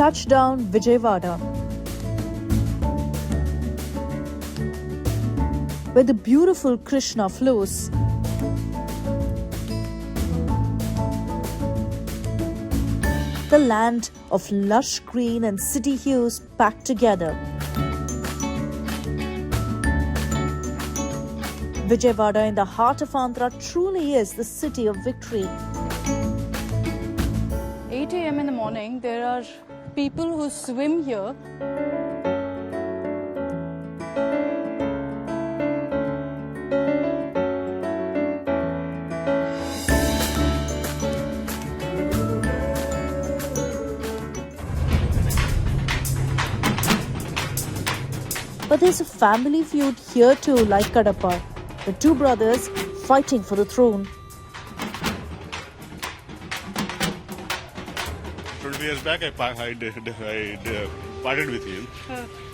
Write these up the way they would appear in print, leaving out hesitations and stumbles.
Touchdown Vijayawada, where the beautiful Krishna flows. The land of lush green and city hues packed together. Vijayawada in the heart of Andhra truly is the city of victory. 8 a.m. in the morning, there are people who swim here. But there's a family feud here too, like Kadapa. The two brothers fighting for the throne. 20 years back, I parted with him.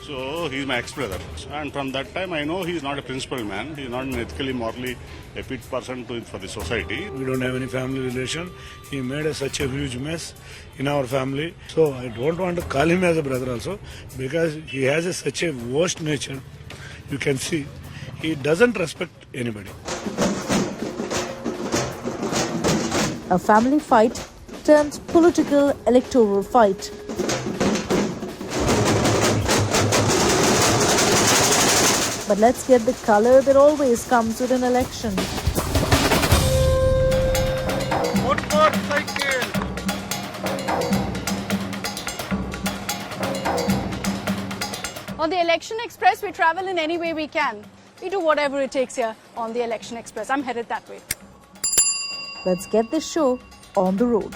So he's my ex-brother. And from that time, I know he's not a principled man. He's not an ethically, morally a fit person for the society. We don't have any family relation. He made such a huge mess in our family. So I don't want to call him as a brother also, because he has such a worst nature. You can see he doesn't respect anybody. A family fight turns political electoral fight. But let's get the color that always comes with an election. On the Election Express, we travel in any way we can. We do whatever it takes here on the Election Express. I'm headed that way. Let's get this show on the road.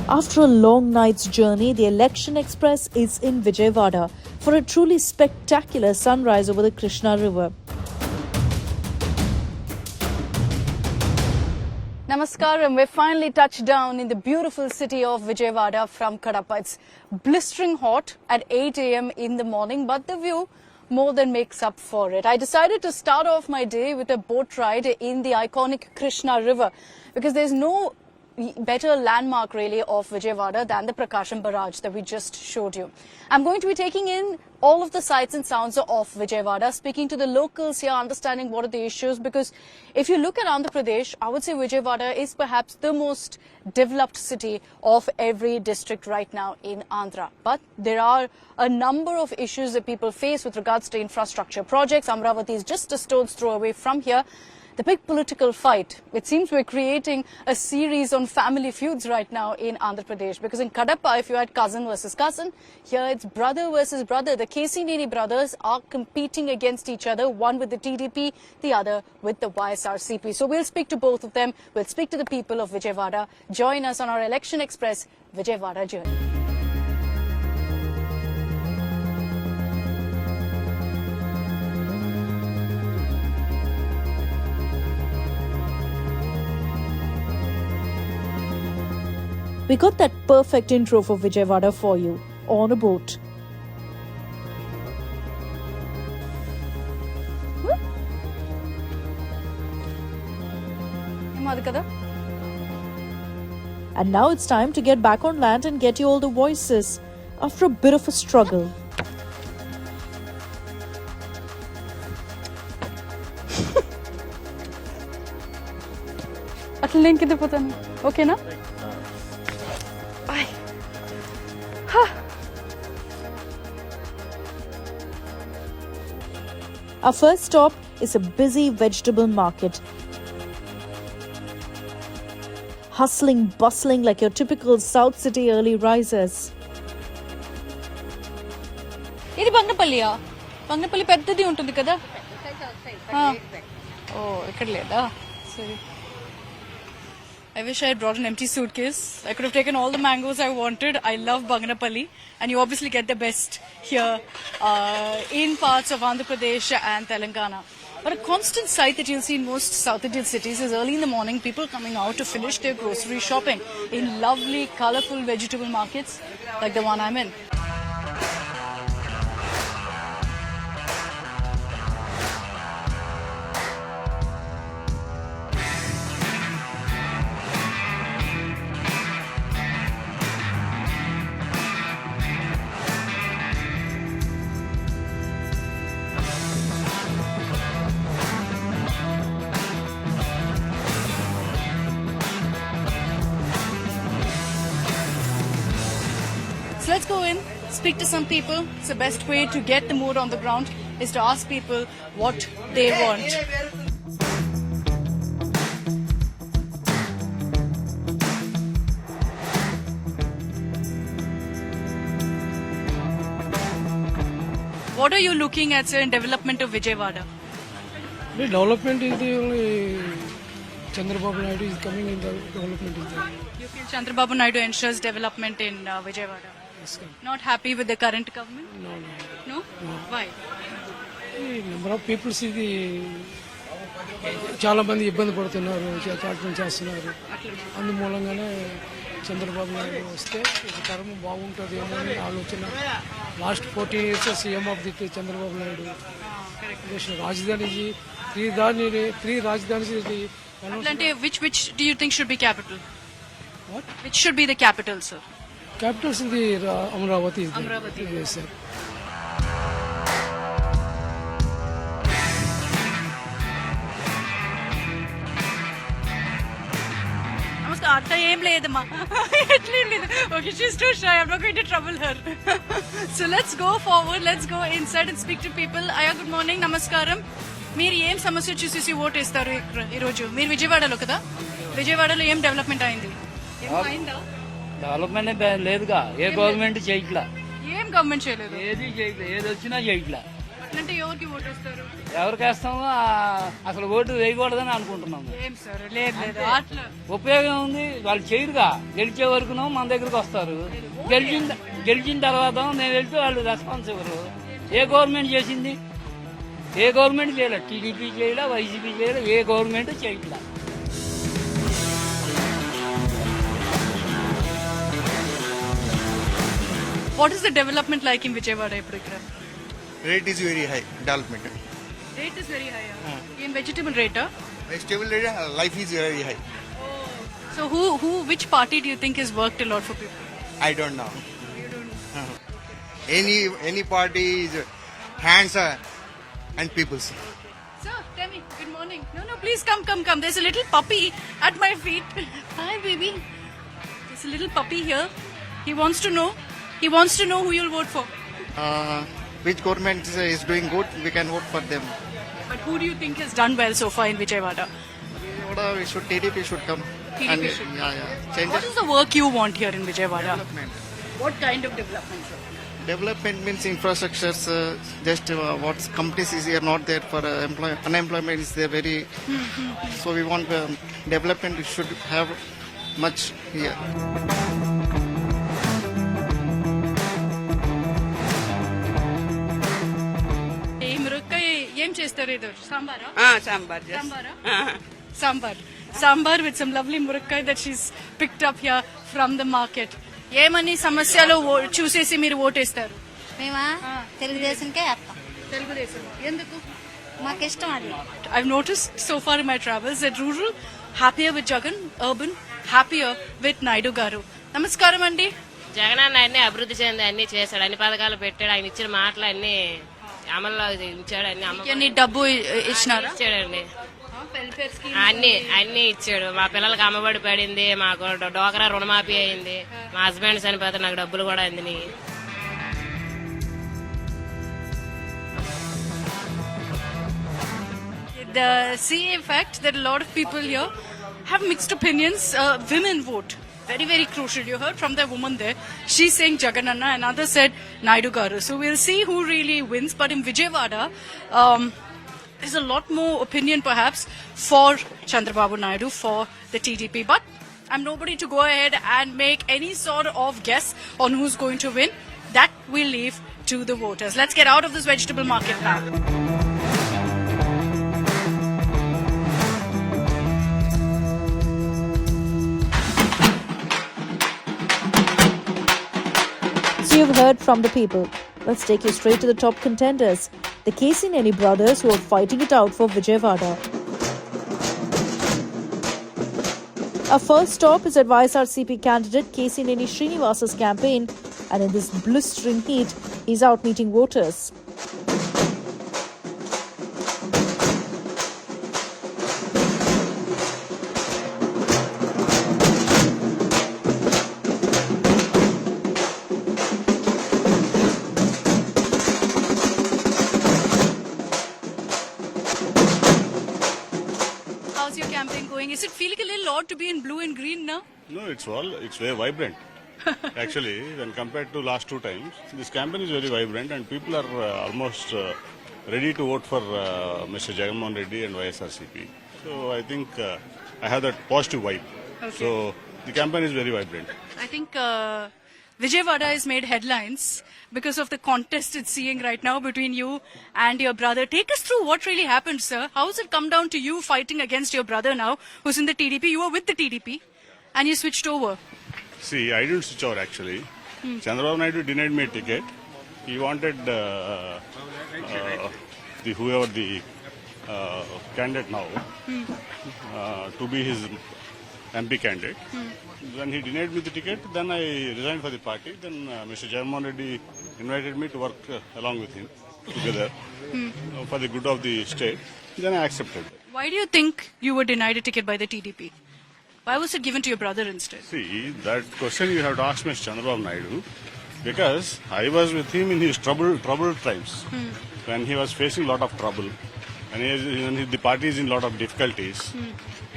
After a long night's journey, the Election Express is in Vijayawada for a truly spectacular sunrise over the Krishna River. Namaskaram, we've finally touched down in the beautiful city of Vijayawada from Kadapa. It's blistering hot at 8 a.m. in the morning, but the view more than makes up for it. I decided to start off my day with a boat ride in the iconic Krishna River because there's no better landmark really of Vijayawada than the Prakasham Barrage that we just showed you. I'm going to be taking in all of the sights and sounds of Vijayawada, speaking to the locals here, understanding what are the issues, because if you look at Andhra Pradesh, I would say Vijayawada is perhaps the most developed city of every district right now in Andhra. But there are a number of issues that people face with regards to infrastructure projects. Amravati is just a stone's throw away from here. The big political fight. It seems we're creating a series on family feuds right now in Andhra Pradesh, because in Kadapa, if you had cousin versus cousin, here it's brother versus brother. The Kesineni brothers are competing against each other, one with the TDP, the other with the YSRCP. So we'll speak to both of them. We'll speak to the people of Vijayawada. Join us on our Election Express Vijayawada journey. We got that perfect intro for Vijayawada for you on a boat. And now it's time to get back on land and get you all the voices after a bit of a struggle. Okay, na? Our first stop is a busy vegetable market. Hustling, bustling like your typical South City early risers. This is Bangnapalli. Bangnapalli peddadi untundi kada? Oh, ikkada leda. Sorry. I wish I had brought an empty suitcase. I could have taken all the mangoes I wanted. I love Bangnapalli, and you obviously get the best here in parts of Andhra Pradesh and Telangana. But a constant sight that you'll see in most South Indian cities is early in the morning, people coming out to finish their grocery shopping in lovely, colourful vegetable markets like the one I'm in. let's go in, speak to some people. It's the best way to get the mood on the ground is to ask people what they want. What are you looking at, sir, in development of Vijayawada? The development is the only Chandrababu Naidu is coming in the development is there. You feel Chandrababu Naidu ensures development in Vijayawada? Yes, sir. Not happy with the current government? No. No? Why? The number of people ఇది చాలా మంది ఇబ్బంది పడుతున్నారు చేతాటం చేస్తున్నారు అందుమూలంగానే చంద్రబాబు నాయుడు వస్తే ఒక తరం బాగుంటుంది ఏమో అని ఆలోచన last 14 years CM of the Chandrababu Naidu రాజధాని త్రీ రాజధాని Atlante, which do you think should be capital? What? Which should be the capital, sir? Capitals in the Amravati. Amravati. Yes, sir. Namaskar, Atta em ledamma. Okay, she's too shy. I'm not going to trouble her. So let's go forward. Let's go inside and speak to people. Aya, good morning. Namaskaram. మీరు ఏం సమస్య చూసేసి vote వేస్తారు ఈరోజు? మీరు విజయవాడలో కదా, విజయవాడలో ఏం డెవలప్మెంట్ అయింది? డెవలప్మెంట్ లేదుగా, ఏ గవర్నమెంట్ చేయట్లా, ఏం గవర్నమెంట్ చేయలేదు, ఏది చేయట్లా, ఏది వచ్చినా చేయట్లా. అంటే ఎవరికి ఓటు వేస్తారు? ఎవరికి వేస్తామో అసలు ఓటు వేయకూడదని అనుకుంటున్నాము. ఏం సార్, లేదు లేదు, అట్లా ఉపయోగం ఉంది, వాళ్ళు చేయరుగా. గెలిచే వరకు మన దగ్గరకు వస్తారు, గెలిచిన తర్వాత మేము వెళ్తే వాళ్ళు రెస్పాన్స్ ఇవ్వరు. ఏ గవర్నమెంట్ చేసింది? ఏ గవర్నమెంట్ చేయలే, టీడీపీ చేయలే, వైసీపీ చేయలే, ఏ గవర్నమెంట్ చేయట్లా. What is the development like in Vijayawada ఇప్పుడు ఇక్కడ? Rate is very high, development. Rate is very high. In vegetable rate? Vegetable rate, life is very high. So which party do you think has worked a lot for people? I don't know. Any party is hands and people's. Sir, tell me. Good morning. No, please come. There's a little puppy at my feet. Hi, baby. There's a little puppy here. He wants to know who you'll vote for. Which government is doing good, we can vote for them. But who do you think has done well so far in Vijayawada? TDP should come. TDP should. Yeah. Changes. What is the work you want here in Vijayawada? Development. What kind of development, sir? Development means infrastructures. Just what companies is here not there for unemployment is there very. So we want development. We should have much here. ఏం చేస్తారు ఇది? సాంబారా? Sambar Sambar with some lovely మురక్కాయ that she's picked up here from the market. ఏమని సమస్యలు చూసేసి మీరు ఓటేస్తారు? మేమా తెలుగుదేశంకే వేస్తాం. తెలుగుదేశం ఎందుకు? మాకు ఇష్టం అది. I've noticed so far in my travels that rural happier with Jagan, urban happier with Naidu garu. నమస్కారం అండి. జగనన్న అన్ని అభివృద్ధి చెంది అన్ని చేశాడు, అన్ని పథకాలు పెట్టాడు, ఆయన ఇచ్చిన మాటలు అన్ని అమల్లో ఉంచాడు, అన్ని డబ్బు ఇచ్చినారా? ఇచ్చాడండి, అన్ని ఇచ్చాడు. మా పిల్లలకి అమ్మబడి పడింది, మాకు డోకరా రుణమాఫీ అయింది, మా హస్బెండ్ చనిపోతే నాకు డబ్బులు కూడా అందినాయి. The CA fact that a lot of people here have mixed opinions. Women vote. Very, very crucial. You heard from the woman there. She's saying Jagananna, and others said Naidu garu. So we'll see who really wins. But in Vijayawada, there's a lot more opinion perhaps for Chandrababu Naidu, for the TDP. But I'm nobody to go ahead and make any sort of guess on who's going to win. That we'll leave to the voters. Let's get out of this vegetable market now. So you've heard from the people. Let's take you straight to the top contenders, the Casey Neni brothers who are fighting it out for Vijayawada. Our first stop is at YSRCP candidate Casey Neni Srinivasa's campaign, and in this blistering heat, he's out meeting voters. proud to be in blue and green now? No, it's very vibrant. Actually, when compared to last two times, this campaign is very vibrant and people are almost ready to vote for Mr. Jagannath Reddy and YSRCP. So I think I have that positive vibe. Okay. So the campaign is very vibrant. I think Vijayawada has made headlines because of the contest it's seeing right now between you and your brother. Take us through what really happened, sir. How has it come down to you fighting against your brother now, who's in the TDP? You were with the TDP and you switched over. See, I didn't switch over actually. Chandrababu Naidu denied me a ticket. He wanted whoever the candidate now to be his MP candidate. When he denied me the ticket, then I resigned for the party. Then Mr. Jagannath Reddy invited me to work along with him together for the good of the state. Then I accepted. Why do you think you were denied a ticket by the TDP? Why was it given to your brother instead? See, that question you have to ask Mr. Chandrababu Naidu, because I was with him in his troubled times, when he was facing a lot of trouble, and the party is in a lot of difficulties.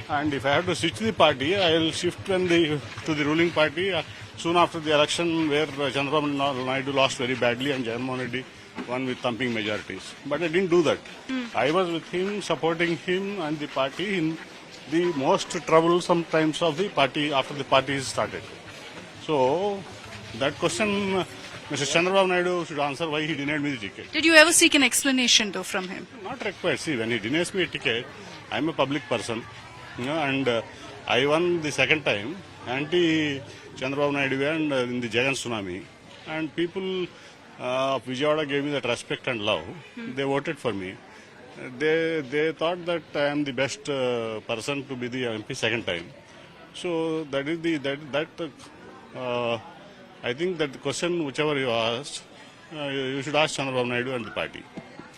And if I have to switch the party, I will shift to the ruling party soon after the election where Chandrababu Naidu lost very badly and Jagannath Reddy won with thumping majorities. But I didn't do that. I was with him, supporting him and the party in the most troublesome times of the party after the party is started. So that question, Mr. Chandrababu Naidu should answer why he denied me the ticket. Did you ever seek an explanation though from him? Not required. See, when he denies me a ticket, I'm a public person, and I won the second time anti Chandrababu Naidu and in the Jagan tsunami, and people of Vijayawada gave me that respect and love. They voted for me. They thought that I am the best person to be the MP second time. So that is I think that the question, whichever you asked, you should ask Chandrababu Naidu and the party.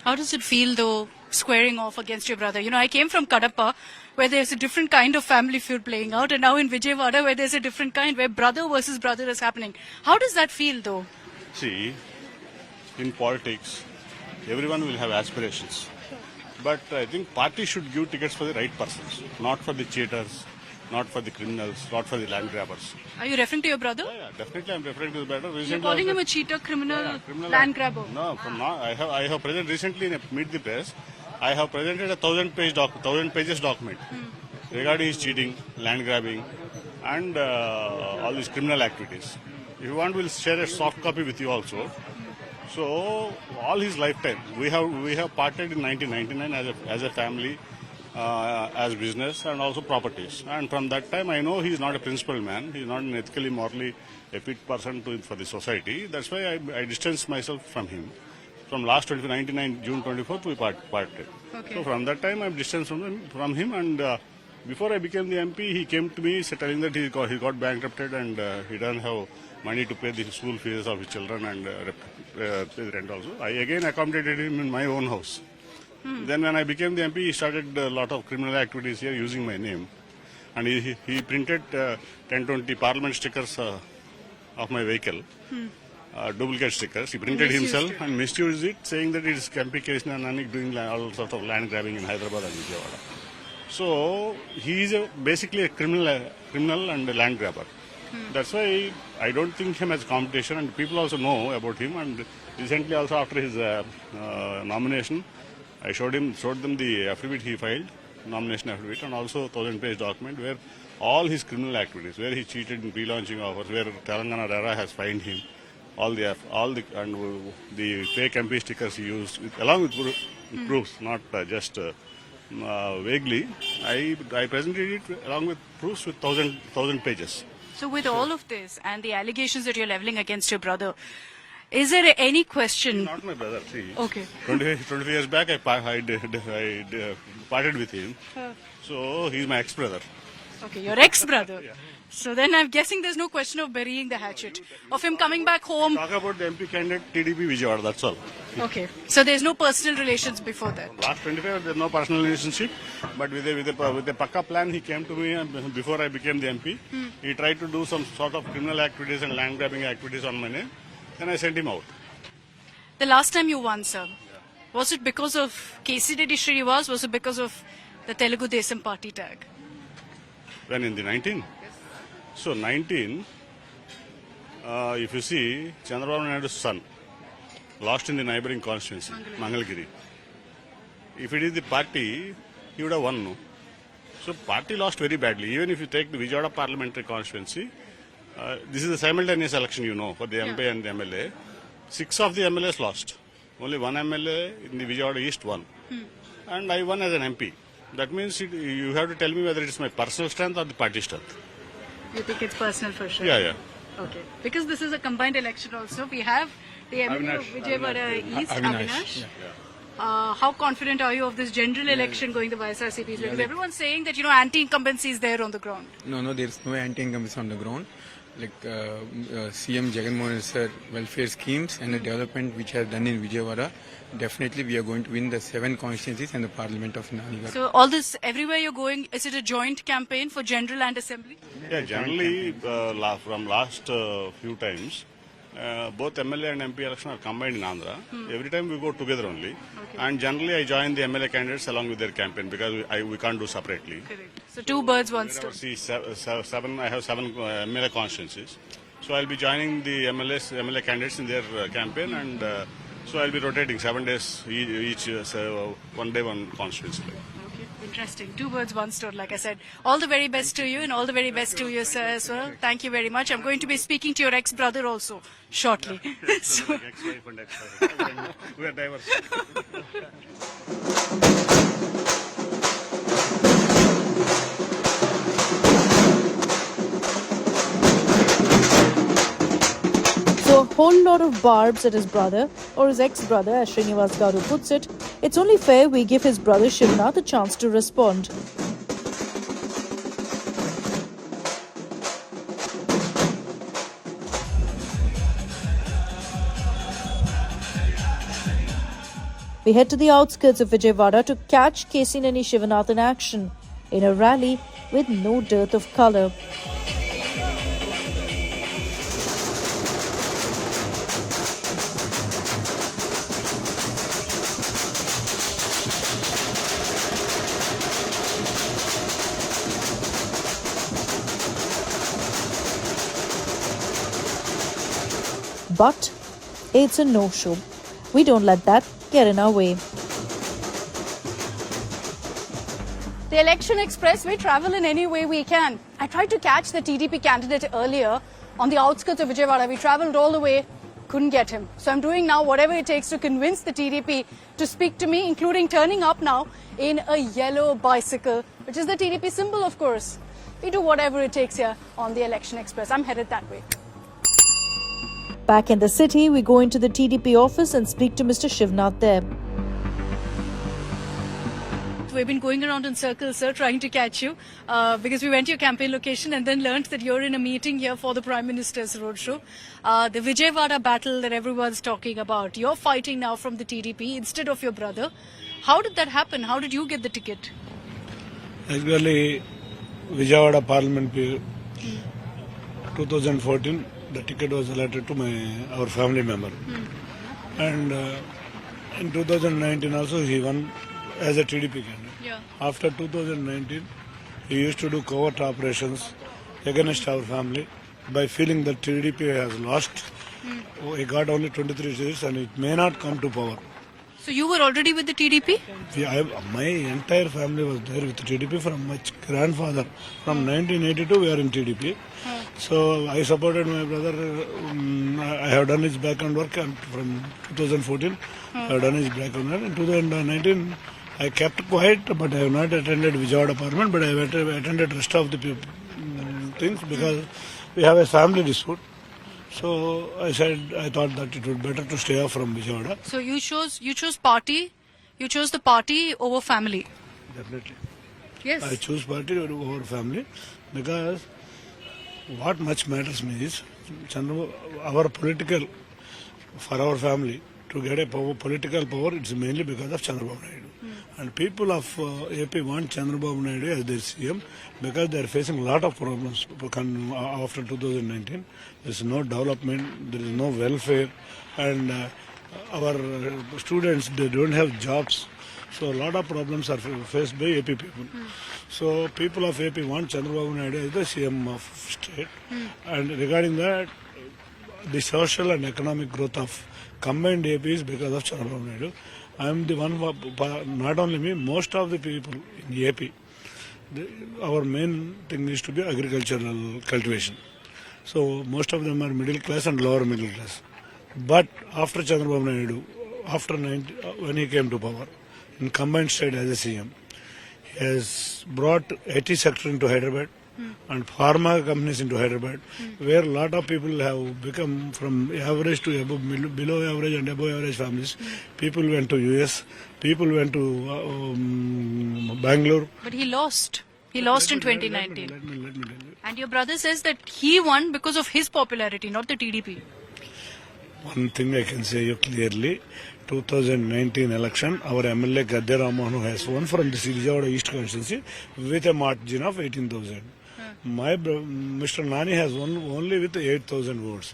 How does it feel though, squaring off against your brother? You know, I came from Kadapa, where there's a different kind of family feud playing out, and now in Vijayawada, where there's a different kind, where brother versus brother is happening. How does that feel though? See, in politics, everyone will have aspirations. But I think party should give tickets for the right persons, not for the cheaters, not for the criminals, not for the land grabbers. Are you referring to your brother? Yeah, definitely I'm referring to the brother. You're calling him a cheater, criminal, land grabber? No, from now I have presented recently in a Meet the Press. I have presented a 1,000 pages document regarding his cheating, land grabbing, and all these criminal activities. If you want, we'll share a soft copy with you also. So all his lifetime, we have parted in 1999 as a family, as business and also properties. And from that time, I know he is not a principled man. He is not an ethically, morally a fit person for the society. That's why I distanced myself from him. From last 1999 June 24th, we parted. Okay. So from that time, I'm distanced from him. And before I became the MP, he came to me telling that he got bankrupted and he doesn't have money to pay the school fees of his children and pay the rent also. I again accommodated him in my own house. Then when I became the MP, he started a lot of criminal activities here using my name. And he printed 10-20 parliament stickers of my vehicle, duplicate stickers. He printed himself and misused it, saying that it is MP Krishna Nanik doing all sorts of land grabbing in Hyderabad and Vijayawada. So he is basically a criminal and a land grabber. That's why I don't think him as competition, and people also know about him. And recently, also after his nomination, I showed them the affidavit he filed, nomination affidavit, and also 1,000-page document where all his criminal activities, where he cheated in pre-launching offers, where Telangana RERA has fined him, all the fake MP stickers he used, along with proofs, not just vaguely. I presented it along with proofs with 1,000 pages. So with all of this and the allegations that you're leveling against your brother, is there any question? Not my brother. See, Okay. 20 years back, I parted with him. So he's my ex-brother. Okay, your ex-brother. So then I'm guessing there's no question of burying the hatchet, of him coming back home. Talk about the MP candidate TDP Vijayawada, that's all. Okay, so there's no personal relations before that. Last 25 years, there's no personal relationship, but with a Pakka plan, he came to me before I became the MP. He tried to do some sort of criminal activities and land grabbing activities on my name. Then I sent him out. The last time you won, sir, was it because of K.C. Reddy Srinivas? Was it because of the Telugu Desam party tag? When in the 19? So 19, if you see, Chandrababu Naidu's son lost in the neighboring constituency, Mangalgiri. If it is the party, he would have won, no? So party lost very badly. Even if you take the Vijayawada parliamentary constituency, this is a simultaneous election, you know, for the MP and the MLA. 6 of the MLAs lost. Only 1 MLA in the Vijayawada East won. And I won as an MP. That means you have to tell me whether it's my personal strength or the party strength. You think it's personal for sure? Yeah. Okay. Because this is a combined election also, we have the MP of Vijayawada East, Avinash. How confident are you of this general election going to YSRCP? Because everyone's saying that, anti-incumbency is there on the ground. No, there is no anti-incumbency on the ground. Like CM Jagan Mohan sir, welfare schemes and the development which has done in Vijayawada, definitely we are going to win the 7 constituencies and the Parliament of Nanigarh. So all this, everywhere you're going, is it a joint campaign for general and assembly? Yeah, generally from last few times, both MLA and MP election are combined in Andhra. Every time we go together only. Okay. And generally I join the MLA candidates along with their campaign because we can't do separately. Correct. So 2 birds, 1 stone. See, I have 7 MLA constituencies. So I'll be joining the MLA candidates in their campaign, and so I'll be rotating 7 days each, 1 day, 1 constituency. Interesting. 2 birds, 1 stone, like I said. All the very best to you and all the very best to you, sir, as well. Thank you very much. I'm going to be speaking to your ex-brother also shortly. So, Ex-wife and ex-wife. We are diverse. So a whole lot of barbs at his brother, or his ex-brother as Srinivas Garu puts it. It's only fair we give his brother Shivnath a chance to respond. We head to the outskirts of Vijayawada to catch Kesineni Shivnath in action in a rally with no dearth of colour. But it's a no-show. We don't let that get in our way. the Election Express, we travel in any way we can. I tried to catch the TDP candidate earlier on the outskirts of Vijayawada. We traveled all the way, couldn't get him. So I'm doing now whatever it takes to convince the TDP to speak to me, including turning up now in a yellow bicycle, which is the TDP symbol, of course. We do whatever it takes here on the Election Express. I'm headed that way. Back in the city, we go into the TDP office and speak to Mr. Shivnath there. We've been going around in circles, sir, trying to catch you because we went to your campaign location and then learnt that you're in a meeting here for the Prime Minister's roadshow. The Vijayawada battle that everyone's talking about. You're fighting now from the TDP instead of your brother. How did that happen? How did you get the ticket? Actually, Vijayawada Parliament 2014, the ticket was allotted to our family member. And in 2019 also he won as a TDP candidate. Yeah. After 2019, he used to do covert operations against our family by feeling that TDP has lost. He got only 23 seats and it may not come to power. So you were already with the TDP? My entire family was there with TDP from my grandfather. From 1982 we are in TDP. So I supported my brother. I have done his background work from 2014. I have done his background work. In 2019 I kept quiet, but I have not attended Vijayawada Parliament, but I have attended rest of the things because we have a family dispute. So I thought that it would be better to stay off from Vijayawada. So you chose party, you chose the party over family. Definitely. Yes. I choose party over family because what much matters me is our political, for our family, to get a political power, it's mainly because of Chandrababu Naidu. And people of AP want Chandrababu Naidu as their CM because they are facing a lot of problems after 2019. There is no development, there is no welfare, and our students, they don't have jobs. So a lot of problems are faced by AP people. So people of AP want Chandrababu Naidu as the CM of state. And regarding that, the social and economic growth of combined AP is because of Chandrababu Naidu. I am the one, not only me, most of the people in AP. Our main thing is to be agricultural cultivation. So most of them are middle class and lower middle class. But after Chandrababu Naidu, when he came to power, in combined state as a CM, he has brought IT sector into Hyderabad and pharma companies into Hyderabad, where a lot of people have become from average to above, below average and above average families. People went to US, people went to Bangalore. But he lost. He lost in 2019. Let me tell you. And your brother says that he won because of his popularity, not the TDP. One thing I can say you clearly, 2019 election, our MLA Gadde Rammohan has won from the Vijayawada East constituency with a margin of 18,000. Mr. Nani has won only with 8,000 votes.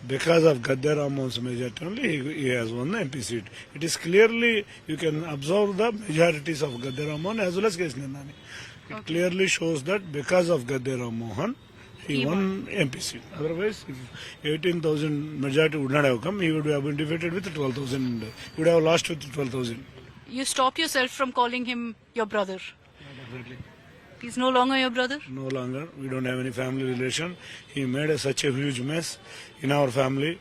Because of Gadde Rammohan's majority only, he has won the MP seat. It is clearly, you can observe the majorities of Gadde Rammohan as well as Kesni Nani. It clearly shows that because of Gadde Rammohan, he won MP seat. Otherwise, if 18,000 majority would not have come, he would have been defeated with 12,000. He would have lost with 12,000. You stopped yourself from calling him your brother. Definitely. He's no longer your brother? No longer. We don't have any family relation. He made such a huge mess in our family.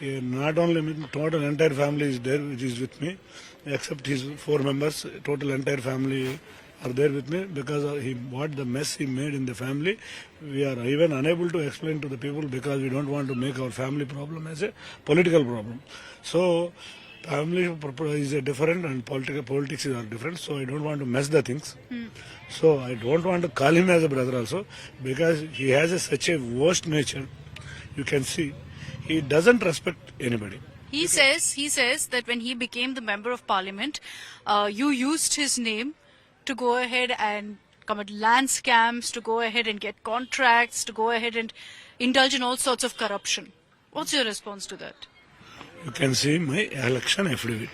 Not only me, total entire family is there, which is with me, except his 4 members. Total entire family are there with me because he what the mess he made in the family. We are even unable to explain to the people because we don't want to make our family problem as a political problem. So family is a different and politics are different. So I don't want to mess the things. So I don't want to call him as a brother also because he has such a worst nature. You can see he doesn't respect anybody. He says that when he became the member of parliament, you used his name to go ahead and commit land scams, to go ahead and get contracts, to go ahead and indulge in all sorts of corruption. What's your response to that? You can see my election affidavit.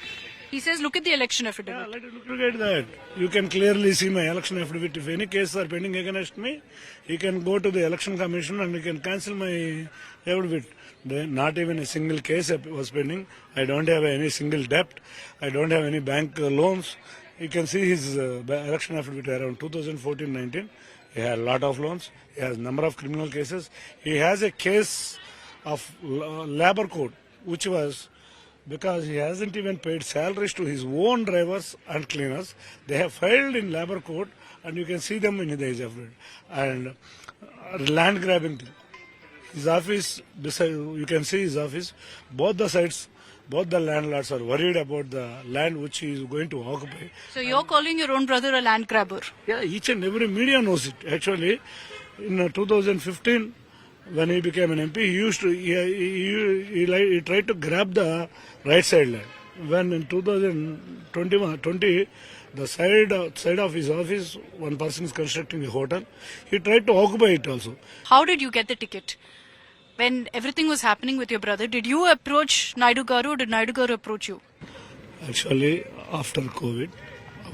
He says, look at the election affidavit. Look at that. You can clearly see my election affidavit. If any cases are pending against me, he can go to the election commission and he can cancel my affidavit. Not even a single case was pending. I don't have any single debt. I don't have any bank loans. You can see his election affidavit around 2014-19. He had a lot of loans. He has a number of criminal cases. He has a case of labor code, which was because he hasn't even paid salaries to his own drivers and cleaners. They have filed in labor court, and you can see them in his affidavit. And land grabbing thing. His office, you can see his office. Both the sides, both the landlords are worried about the land which he is going to occupy. So you're calling your own brother a land grabber? Yeah, each and every media knows it. Actually, in 2015, when he became an MP, he tried to grab the right side land. When in 2020, the side of his office, one person is constructing a hotel. He tried to occupy it also. How did you get the ticket? When everything was happening with your brother, did you approach Naidu Garu or did Naidu Garu approach you? Actually, after COVID,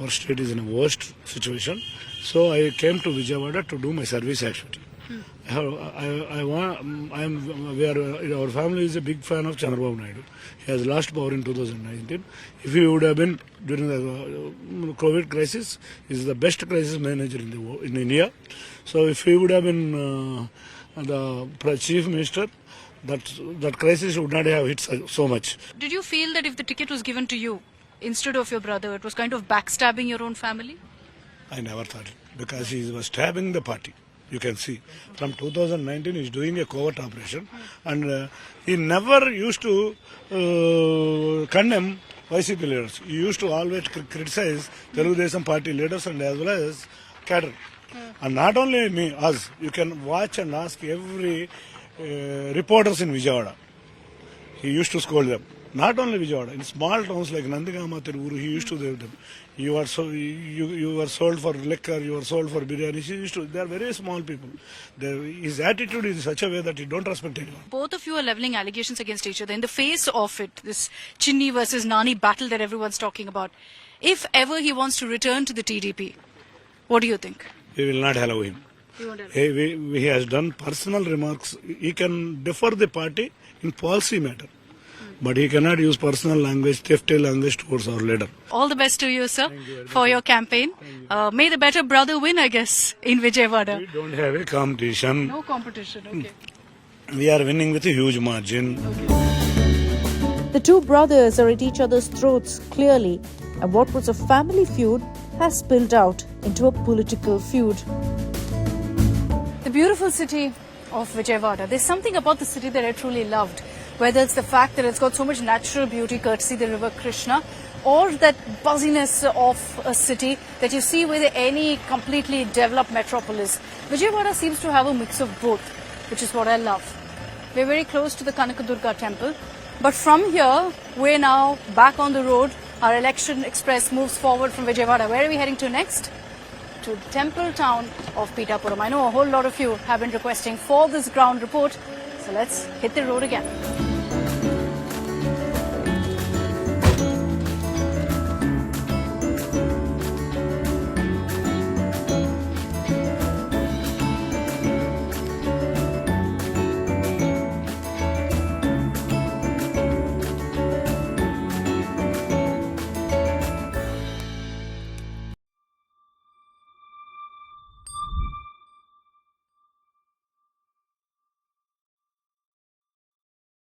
our state is in a worst situation. So I came to Vijayawada to do my service activity. Our family is a big fan of Chandrababu Naidu. He has lost power in 2019. If he would have been during the COVID crisis, he is the best crisis manager in India. So if he would have been the chief minister, that crisis would not have hit so much. Did you feel that if the ticket was given to you instead of your brother, it was kind of backstabbing your own family? I never thought it because he was stabbing the party. You can see from 2019 he is doing a covert operation and he never used to condemn YCP leaders. He used to always criticize Telugu Desam party leaders and as well as cadre. And not only me, us. You can watch and ask every reporters in Vijayawada. He used to scold them. Not only Vijayawada, in small towns like Nandagama, Tiruvuru, he used to say them. You are sold for liquor, you are sold for biryani. They are very small people. His attitude is in such a way that he don't respect anyone. Both of you are leveling allegations against each other. In the face of it, this Chinni versus Nani battle that everyone's talking about, if ever he wants to return to the TDP, what do you think? we will not allow him. He has done personal remarks. He can defer the party in policy matter, but he cannot use personal language, thefty language towards our leader. All the best to you, sir, for your campaign. May the better brother win, I guess, in Vijayawada. We don't have a competition. No competition, okay. We are winning with a huge margin. The two brothers are at each other's throats clearly, and what was a family feud has spilled out into a political feud. The beautiful city of Vijayawada. There's something about the city that I truly loved. Whether it's the fact that it's got so much natural beauty courtesy the river Krishna, or that buzziness of a city that you see with any completely developed metropolis. Vijayawada seems to have a mix of both, which is what I love. We're very close to the Kanakadurga temple, but from here, we're now back on the road. Our election express moves forward from Vijayawada. Where are we heading to next? To the temple town of Pitapuram. I know a whole lot of you have been requesting for this ground report, so let's hit the road again.